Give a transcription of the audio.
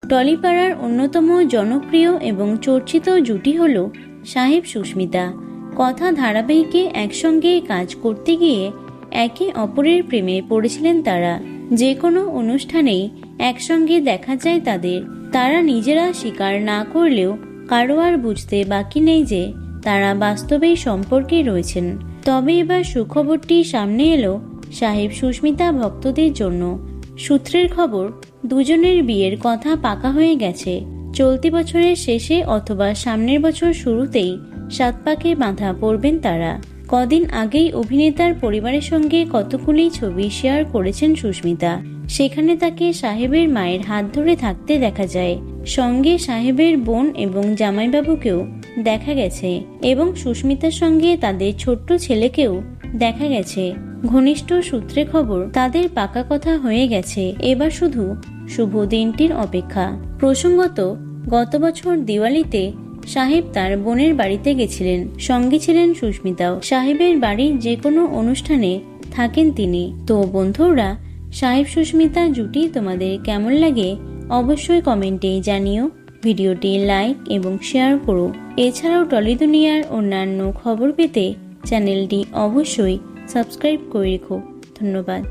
টলিপাড়ার অন্যতম জনপ্রিয় এবং চর্চিত জুটি হল সাহেব সুস্মিতা। কথা ধারাবাহিকে একসঙ্গে কাজ করতে গিয়ে একে অপরের প্রেমে পড়েছিলেন তারা। যে কোনো অনুষ্ঠানেই একসঙ্গে দেখা যায় তাদের। তারা নিজেরা স্বীকার না করলেও কারো আর বুঝতে বাকি নেই যে তারা বাস্তবেই সম্পর্কে রয়েছেন। তবে এবার সুখবরটি সামনে এলো সাহেব সুস্মিতা ভক্তদের জন্য। সূত্রের খবর, দুজনের বিয়ের কথা পাকা হয়ে গেছে। চলতি বছরের শেষে অথবা সামনের বছর শুরুতেই 7 পাকে বাঁধা পড়বেন তারা। কদিন আগেই অভিনেতার পরিবারের সঙ্গে কতগুলি ছবি শেয়ার করেছেন সুস্মিতা। সেখানে তাকে সাহেবের মায়ের হাত ধরে থাকতে দেখা যায়। সঙ্গে সাহেবের বোন এবং জামাইবাবুকেও দেখা গেছে এবং সুস্মিতার সঙ্গে তাদের ছোট্ট ছেলেকেও দেখা গেছে। ঘনিষ্ঠ সূত্রে খবর, তাদের পাকা কথা হয়ে গেছে। এবার শুধু শুভ দিনটির অপেক্ষা। প্রসঙ্গত, গত বছর দিওয়ালিতে সাহেব তার বোনের বাড়িতে গেছিলেন। সঙ্গে ছিলেন সুস্মিতাও। সাহেবের বাড়ির যে কোনো অনুষ্ঠানে থাকেন তিনি। তো বন্ধুরা, সাহেব সুস্মিতা জুটি তোমাদের কেমন লাগে অবশ্যই কমেন্টে জানিও। ভিডিওটি লাইক এবং শেয়ার করো। এছাড়াও টলি দুনিয়ার অন্যান্য খবর পেতে চ্যানেলটি অবশ্যই সাবস্ক্রাইব করে রেখো। ধন্যবাদ।